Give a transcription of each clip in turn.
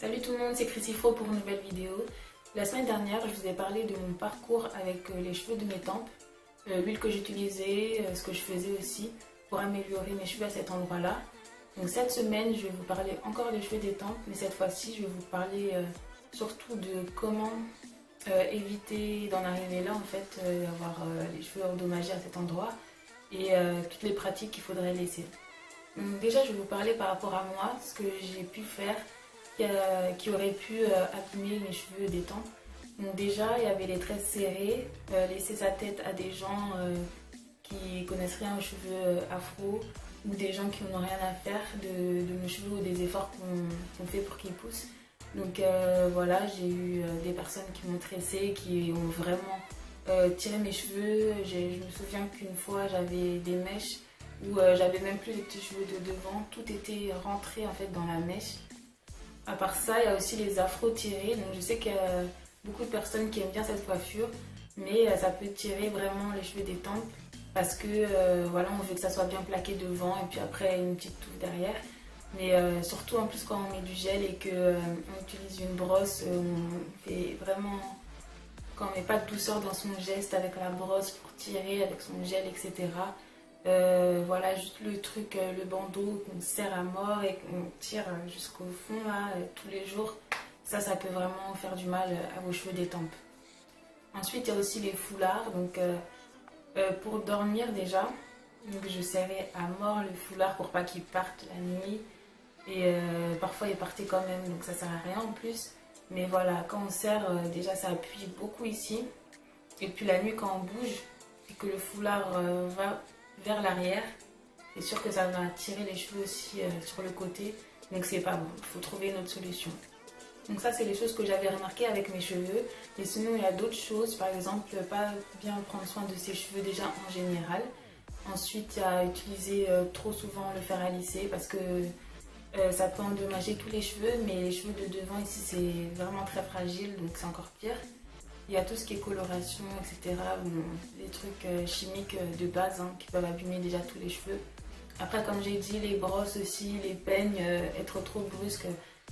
Salut tout le monde, c'est Crisifro pour une nouvelle vidéo. La semaine dernière, je vous ai parlé de mon parcours avec les cheveux de mes tempes, l'huile que j'utilisais, ce que je faisais aussi pour améliorer mes cheveux à cet endroit-là. Donc cette semaine, je vais vous parler encore des cheveux des tempes, mais cette fois-ci, je vais vous parler surtout de comment éviter d'en arriver là, en fait, avoir les cheveux endommagés à cet endroit et toutes les pratiques qu'il faudrait laisser. Donc déjà, je vais vous parler par rapport à moi, ce que j'ai pu faire qui aurait pu abîmer mes cheveux des tempes. Donc déjà, il y avait les tresses serrées, laisser sa tête à des gens qui connaissent rien aux cheveux afro ou des gens qui n'ont rien à faire de nos cheveux ou des efforts qu'on fait pour qu'ils poussent. Donc voilà, j'ai eu des personnes qui m'ont tressée, qui ont vraiment tiré mes cheveux. Je me souviens qu'une fois, j'avais des mèches où j'avais même plus les petits cheveux de devant, tout était rentré en fait dans la mèche. À part ça, il y a aussi les afros tirés. Donc je sais qu'il y a beaucoup de personnes qui aiment bien cette coiffure, mais ça peut tirer vraiment les cheveux des tempes parce que voilà, on veut que ça soit bien plaqué devant et puis après une petite touffe derrière. Mais surtout en plus quand on met du gel et qu'on utilise une brosse, on fait vraiment, quand on met pas de douceur dans son geste avec la brosse pour tirer avec son gel, etc. Voilà, juste le truc, le bandeau qu'on serre à mort et qu'on tire jusqu'au fond là, tous les jours, ça peut vraiment faire du mal à vos cheveux des tempes. Ensuite, il y a aussi les foulards. Donc pour dormir déjà, donc je serrais à mort le foulard pour pas qu'il parte la nuit. Et parfois il partait quand même, donc ça sert à rien en plus. Mais voilà, quand on serre, déjà ça appuie beaucoup ici. Et puis la nuit quand on bouge et que le foulard va vers l'arrière, c'est sûr que ça va tirer les cheveux aussi sur le côté, donc c'est pas bon, il faut trouver une autre solution. Donc ça, c'est les choses que j'avais remarquées avec mes cheveux. Et sinon il y a d'autres choses, par exemple pas bien prendre soin de ses cheveux déjà en général. Ensuite il y a utiliser trop souvent le fer à lisser parce que ça peut endommager tous les cheveux, mais les cheveux de devant ici c'est vraiment très fragile, donc c'est encore pire. Il y a tout ce qui est coloration, etc. Les trucs chimiques de base qui peuvent abîmer déjà tous les cheveux. Après, comme j'ai dit, les brosses aussi, les peignes, être trop brusque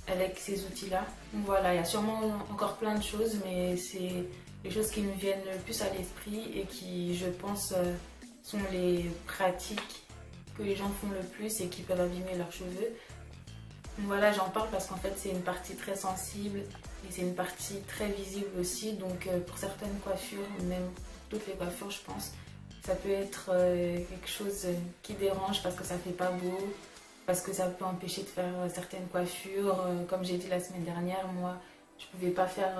avec ces outils-là. Donc voilà, il y a sûrement encore plein de choses, mais c'est les choses qui me viennent le plus à l'esprit et qui, je pense, sont les pratiques que les gens font le plus et qui peuvent abîmer leurs cheveux. Donc voilà, j'en parle parce qu'en fait c'est une partie très sensible et c'est une partie très visible aussi, donc pour certaines coiffures, même toutes les coiffures je pense, ça peut être quelque chose qui dérange parce que ça fait pas beau, parce que ça peut empêcher de faire certaines coiffures. Comme j'ai dit la semaine dernière, moi je pouvais pas faire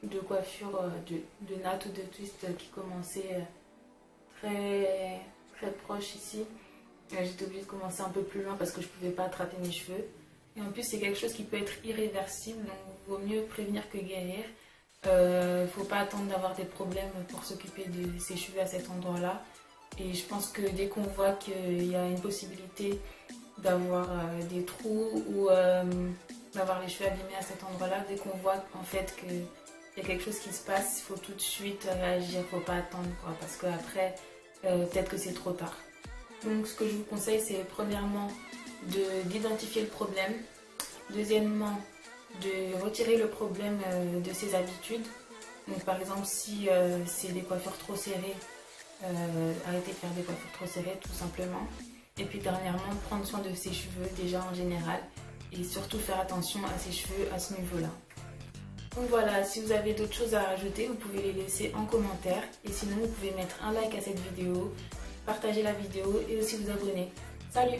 de coiffure de natte ou de twist qui commençait très proche ici. J'étais obligée de commencer un peu plus loin parce que je pouvais pas attraper mes cheveux. Et en plus, c'est quelque chose qui peut être irréversible, donc il vaut mieux prévenir que guérir. Il ne faut pas attendre d'avoir des problèmes pour s'occuper de ses cheveux à cet endroit-là. Et je pense que dès qu'on voit qu'il y a une possibilité d'avoir des trous ou d'avoir les cheveux abîmés à cet endroit-là, dès qu'on voit en fait qu'il y a quelque chose qui se passe, il faut tout de suite réagir, il ne faut pas attendre, quoi, parce qu'après, peut-être que c'est trop tard. Donc ce que je vous conseille, c'est premièrement d'identifier le problème, deuxièmement de retirer le problème de ses habitudes. Donc par exemple si c'est des coiffures trop serrées, arrêter de faire des coiffures trop serrées tout simplement. Et puis dernièrement, prendre soin de ses cheveux déjà en général et surtout faire attention à ses cheveux à ce niveau là. Donc voilà, si vous avez d'autres choses à rajouter, vous pouvez les laisser en commentaire et sinon vous pouvez mettre un like à cette vidéo, partager la vidéo et aussi vous abonner. Salut!